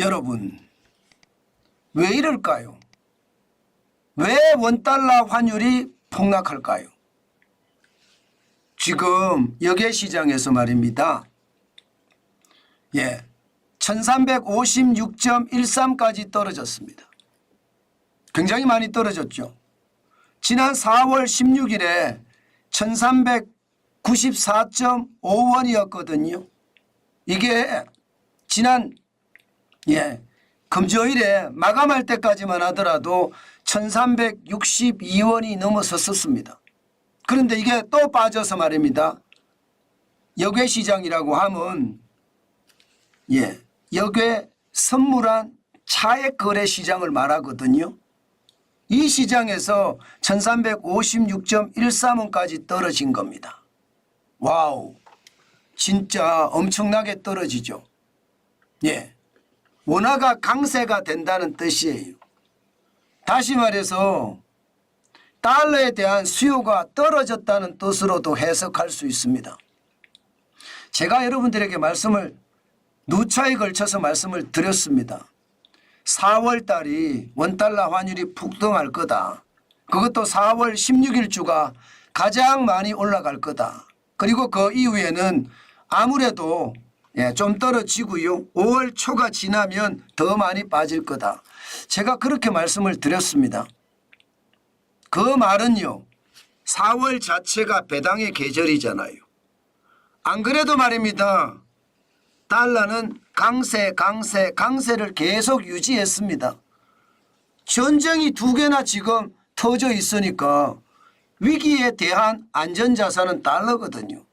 여러분, 왜 이럴까요? 왜 원달러 환율이 폭락할까요? 지금 역외시장에서 말입니다. 1356.13까지 떨어졌습니다. 굉장히 많이 떨어졌죠. 지난 4월 16일에 1394.5원이었거든요. 이게 지난 금요일에 마감할 때까지만 하더라도 1362원이 넘어섰었습니다. 그런데 이게 또 빠져서 말입니다. 역외시장이라고 하면 역외 선물한 차액 거래 시장을 말하거든요. 이 시장에서 1356.13원까지 떨어진 겁니다. 와우, 진짜 엄청나게 떨어지죠. 원화가 강세가 된다는 뜻이에요. 다시 말해서 달러에 대한 수요가 떨어졌다는 뜻으로도 해석할 수 있습니다. 제가 여러분들에게 누차에 걸쳐서 말씀을 드렸습니다. 4월 달이 원달러 환율이 폭등할 거다. 그것도 4월 16일 주가 가장 많이 올라갈 거다. 그리고 그 이후에는 아무래도 좀 떨어지고요. 5월 초가 지나면 더 많이 빠질 거다. 제가 그렇게 말씀을 드렸습니다. 그 말은요, 4월 자체가 배당의 계절이잖아요. 안 그래도 말입니다. 달러는 강세를 계속 유지했습니다. 전쟁이 2개나 지금 터져 있으니까 위기에 대한 안전자산은 달러거든요.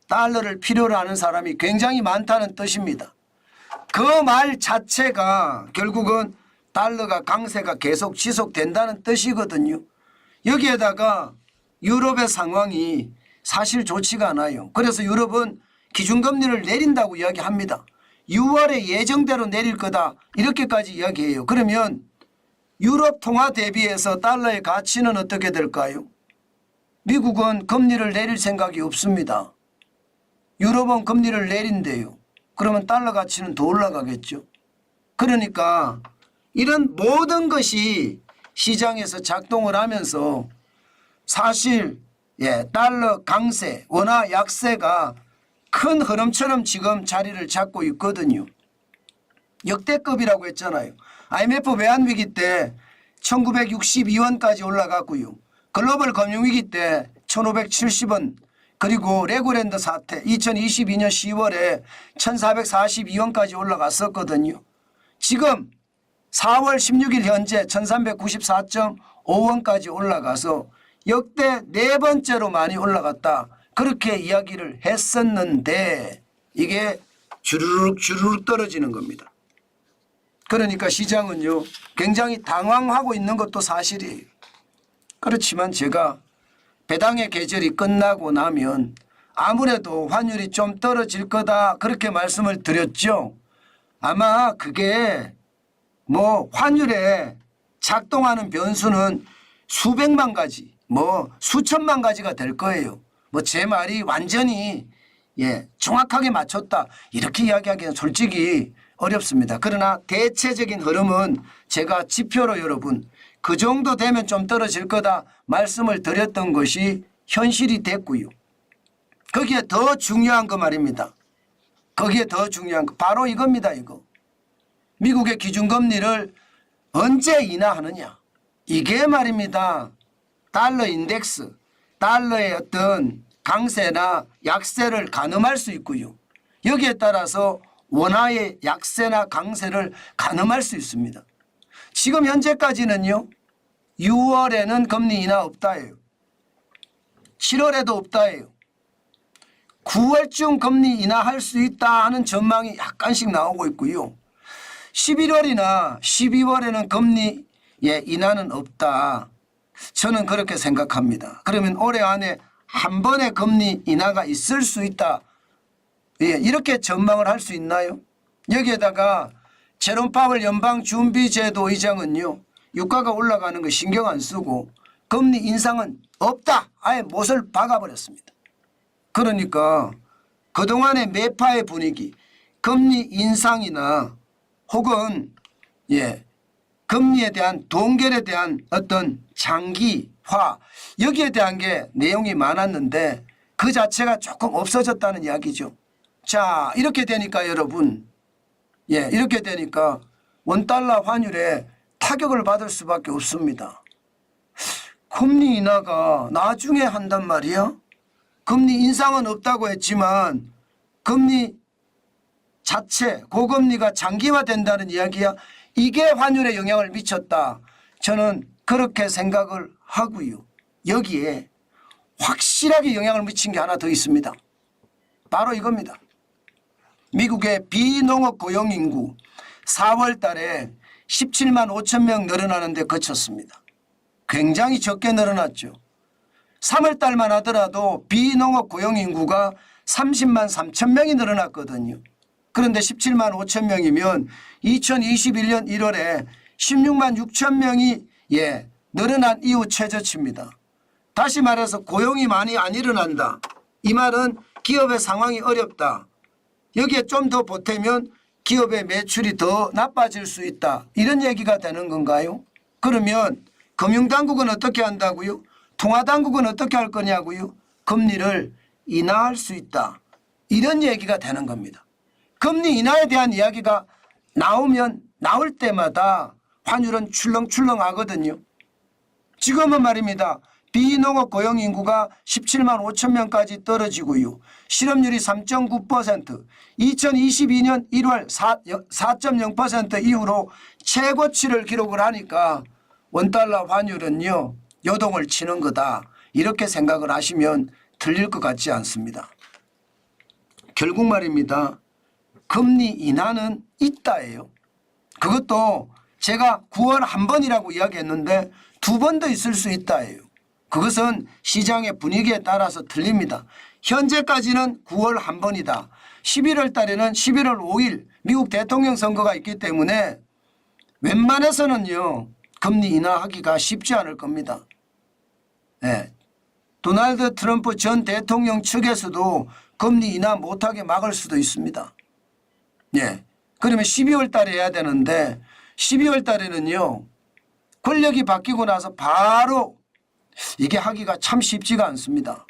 달러를 필요로 하는 사람이 굉장히 많다는 뜻입니다. 그 말 자체가 결국은 달러가 강세가 계속 지속된다는 뜻이거든요. 여기에다가 유럽의 상황이 사실 좋지가 않아요. 그래서 유럽은 기준금리를 내린다고 이야기합니다. 6월에 예정대로 내릴 거다 이렇게까지 이야기해요. 그러면 유럽 통화 대비해서 달러의 가치는 어떻게 될까요? 미국은 금리를 내릴 생각이 없습니다. 유럽은 금리를 내린대요. 그러면 달러 가치는 더 올라가겠죠. 그러니까 이런 모든 것이 시장에서 작동을 하면서 사실 달러 강세, 원화 약세가 큰 흐름처럼 지금 자리를 잡고 있거든요. 역대급이라고 했잖아요. IMF 외환위기 때 1962원까지 올라갔고요. 글로벌 금융위기 때 1570원, 그리고 레고랜드 사태 2022년 10월에 1442원까지 올라갔었거든요. 지금 4월 16일 현재 1394.5원까지 올라가서 역대 4번째로 많이 올라갔다. 그렇게 이야기를 했었는데 이게 주르륵 떨어지는 겁니다. 그러니까 시장은요, 굉장히 당황하고 있는 것도 사실이에요. 그렇지만 제가 배당의 계절이 끝나고 나면 아무래도 환율이 좀 떨어질 거다 그렇게 말씀을 드렸죠. 아마 그게 환율에 작동하는 변수는 수백만 가지, 수천만 가지가 될 거예요. 제 말이 완전히 정확하게 맞췄다 이렇게 이야기하기는 솔직히 어렵습니다. 그러나 대체적인 흐름은 제가 지표로 여러분 그 정도 되면 좀 떨어질 거다 말씀을 드렸던 것이 현실이 됐고요. 거기에 더 중요한 거 말입니다. 거기에 더 중요한 거 바로 이겁니다. 이거 미국의 기준금리를 언제 인하하느냐, 이게 말입니다. 달러 인덱스, 달러의 어떤 강세나 약세를 가늠할 수 있고요. 여기에 따라서 원화의 약세나 강세를 가늠할 수 있습니다. 지금 현재까지는요, 6월에는 금리 인하 없다예요. 7월에도 없다예요. 9월쯤 금리 인하할 수 있다 하는 전망이 약간씩 나오고 있고요. 11월이나 12월에는 금리 인하는 없다. 저는 그렇게 생각합니다. 그러면 올해 안에 한 번의 금리 인하가 있을 수 있다. 이렇게 전망을 할 수 있나요? 여기에다가 제롬 파월 연방준비제도 의장은요, 유가가 올라가는 거 신경 안 쓰고 금리 인상은 없다. 아예 못을 박아버렸습니다. 그러니까 그동안의 매파의 분위기, 금리 인상이나 혹은 금리에 대한 동결에 대한 어떤 장기화 여기에 대한 게 내용이 많았는데 그 자체가 조금 없어졌다는 이야기죠. 자, 이렇게 되니까 여러분, 이렇게 되니까 원달러 환율에 타격을 받을 수밖에 없습니다. 금리 인하가 나중에 한단 말이야. 금리 인상은 없다고 했지만 금리 자체 고금리가 장기화된다는 이야기야. 이게 환율에 영향을 미쳤다. 저는 그렇게 생각을 하고요. 여기에 확실하게 영향을 미친 게 하나 더 있습니다. 바로 이겁니다. 미국의 비농업 고용인구 4월 달에 17만 5천 명 늘어나는데 그쳤습니다. 굉장히 적게 늘어났죠. 3월 달만 하더라도 비농업 고용인구가 30만 3천 명이 늘어났거든요. 그런데 17만 5천 명이면 2021년 1월에 16만 6천 명이 늘어난 이후 최저치입니다. 다시 말해서 고용이 많이 안 일어난다. 이 말은 기업의 상황이 어렵다. 여기에 좀 더 보태면 기업의 매출이 더 나빠질 수 있다. 이런 얘기가 되는 건가요? 그러면 금융당국은 어떻게 한다고요? 통화당국은 어떻게 할 거냐고요? 금리를 인하할 수 있다. 이런 얘기가 되는 겁니다. 금리 인하에 대한 이야기가 나올 때마다 환율은 출렁출렁하거든요. 지금은 말입니다. 비농업 고용인구가 17만 5천 명까지 떨어지고요. 실업률이 3.9%, 2022년 1월 4.0% 이후로 최고치를 기록을 하니까 원달러 환율은요. 요동을 치는 거다. 이렇게 생각을 하시면 틀릴 것 같지 않습니다. 결국 말입니다. 금리 인하는 있다예요. 그것도 제가 9월 한 번이라고 이야기했는데 2번도 있을 수 있다예요. 그것은 시장의 분위기에 따라서 틀립니다. 현재까지는 9월 한 번이다. 11월 달에는 11월 5일 미국 대통령 선거가 있기 때문에 웬만해서는요. 금리 인하하기가 쉽지 않을 겁니다. 도널드 트럼프 전 대통령 측에서도 금리 인하 못하게 막을 수도 있습니다. 그러면 12월 달에 해야 되는데 12월 달에는요. 권력이 바뀌고 나서 바로 이게 하기가 참 쉽지가 않습니다.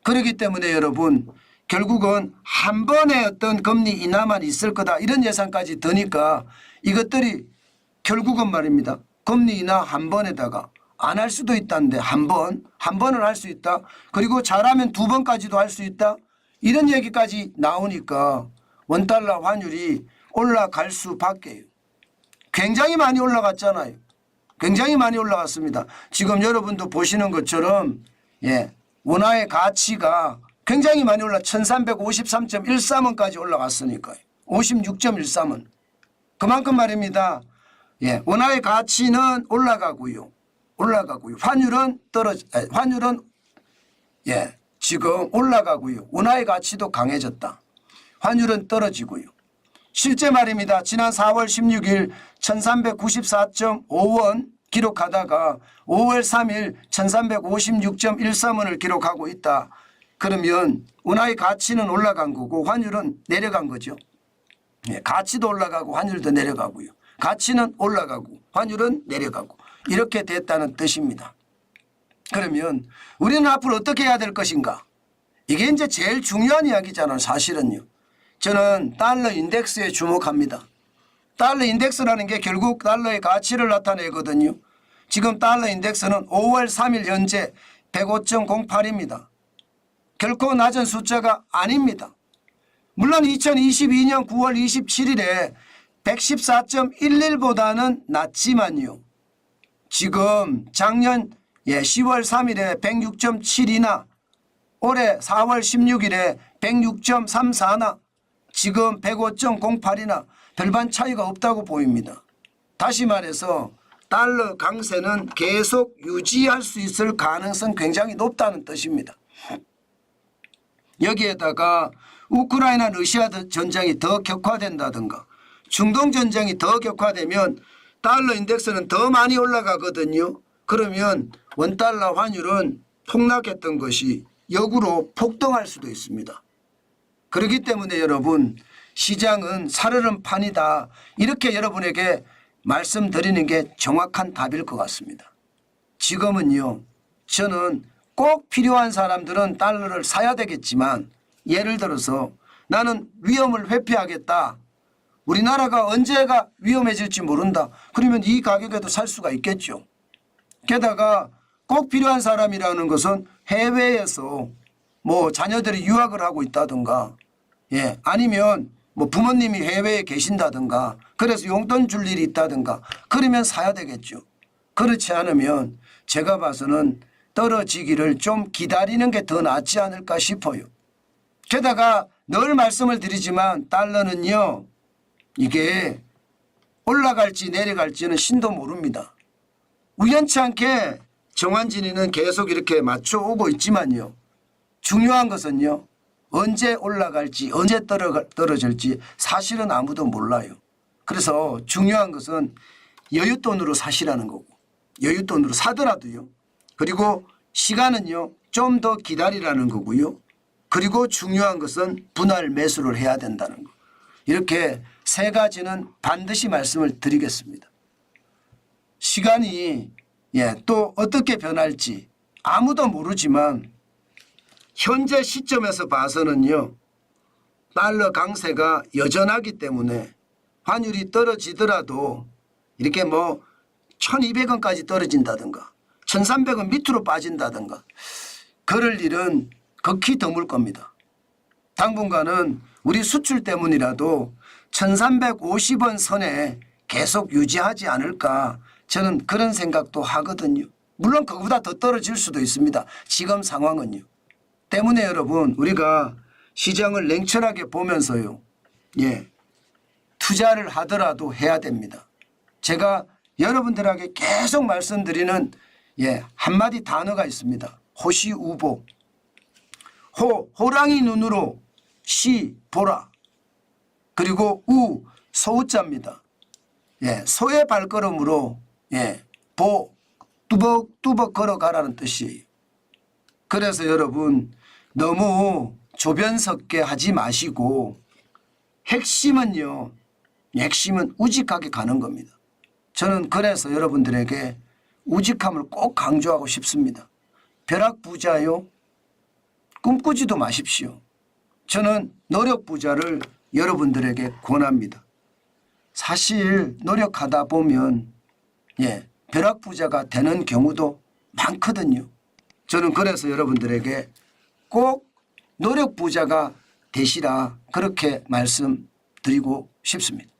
그렇기 때문에 여러분 결국은 한 번의 어떤 금리 인하만 있을 거다 이런 예상까지 드니까 이것들이 결국은 말입니다. 금리 인하 한 번에다가 안 할 수도 있다는데 한 번을 할 수 있다. 그리고 잘하면 2번까지도 할 수 있다. 이런 얘기까지 나오니까 원달러 환율이 올라갈 수밖에요. 굉장히 많이 올라갔잖아요. 굉장히 많이 올라갔습니다. 지금 여러분도 보시는 것처럼 원화의 가치가 굉장히 많이 1353.13원까지 올라갔으니까요. 56.13원. 그만큼 말입니다. 원화의 가치는 올라가고요. 환율은 지금 올라가고요. 원화의 가치도 강해졌다. 환율은 떨어지고요. 실제 말입니다. 지난 4월 16일 1394.5원 기록하다가 5월 3일 1356.13원을 기록하고 있다. 그러면 원화의 가치는 올라간 거고 환율은 내려간 거죠. 가치도 올라가고 환율도 내려가고요. 가치는 올라가고 환율은 내려가고 이렇게 됐다는 뜻입니다. 그러면 우리는 앞으로 어떻게 해야 될 것인가? 이게 이제 제일 중요한 이야기잖아요. 사실은요. 저는 달러 인덱스에 주목합니다. 달러 인덱스라는 게 결국 달러의 가치를 나타내거든요. 지금 달러 인덱스는 5월 3일 현재 105.08입니다. 결코 낮은 숫자가 아닙니다. 물론 2022년 9월 27일에 114.11보다는 낮지만요. 지금 작년 10월 3일에 106.7이나 올해 4월 16일에 106.34나 지금 105.08이나 별반 차이가 없다고 보입니다. 다시 말해서 달러 강세는 계속 유지할 수 있을 가능성 굉장히 높다는 뜻입니다. 여기에다가 우크라이나 러시아 전쟁이 더 격화된다든가 중동 전쟁이 더 격화되면 달러 인덱스는 더 많이 올라가거든요. 그러면 원달러 환율은 폭락했던 것이 역으로 폭등할 수도 있습니다. 그렇기 때문에 여러분 시장은 살얼음 판이다. 이렇게 여러분에게 말씀드리는 게 정확한 답일 것 같습니다. 지금은요, 저는 꼭 필요한 사람들은 달러를 사야 되겠지만 예를 들어서 나는 위험을 회피하겠다. 우리나라가 언제가 위험해질지 모른다. 그러면 이 가격에도 살 수가 있겠죠. 게다가 꼭 필요한 사람이라는 것은 해외에서 뭐 자녀들이 유학을 하고 있다든가, 예, 아니면 뭐 부모님이 해외에 계신다든가, 그래서 용돈 줄 일이 있다든가, 그러면 사야 되겠죠. 그렇지 않으면 제가 봐서는 떨어지기를 좀 기다리는 게 더 낫지 않을까 싶어요. 게다가 늘 말씀을 드리지만 달러는요, 이게 올라갈지 내려갈지는 신도 모릅니다. 우연치 않게 정환진이는 계속 이렇게 맞춰오고 있지만요, 중요한 것은요, 언제 올라갈지 언제 떨어질지 사실은 아무도 몰라요. 그래서 중요한 것은 여윳돈으로 사시라는 거고, 여윳돈으로 사더라도요, 그리고 시간은요 좀 더 기다리라는 거고요, 그리고 중요한 것은 분할 매수를 해야 된다는 거. 이렇게 세 가지는 반드시 말씀을 드리겠습니다. 시간이 또 어떻게 변할지 아무도 모르지만 현재 시점에서 봐서는요, 달러 강세가 여전하기 때문에 환율이 떨어지더라도 이렇게 뭐 1200원까지 떨어진다든가 1300원 밑으로 빠진다든가 그럴 일은 극히 드물 겁니다. 당분간은 우리 수출 때문이라도 1350원 선에 계속 유지하지 않을까, 저는 그런 생각도 하거든요. 물론 그거보다 더 떨어질 수도 있습니다. 지금 상황은요. 때문에 여러분, 우리가 시장을 냉철하게 보면서요, 투자를 하더라도 해야 됩니다. 제가 여러분들에게 계속 말씀드리는 한마디 단어가 있습니다. 호시우보. 호랑이 눈으로 시 보라. 그리고 소우자입니다. 소의 발걸음으로 뚜벅뚜벅 걸어가라는 뜻이에요. 그래서 여러분, 너무 조변석게 하지 마시고 핵심은 우직하게 가는 겁니다. 저는 그래서 여러분들에게 우직함을 꼭 강조하고 싶습니다. 벼락부자요, 꿈꾸지도 마십시오. 저는 노력부자를 여러분들에게 권합니다. 사실 노력하다 보면 벼락부자가 되는 경우도 많거든요. 저는 그래서 여러분들에게 꼭 노력부자가 되시라, 그렇게 말씀드리고 싶습니다.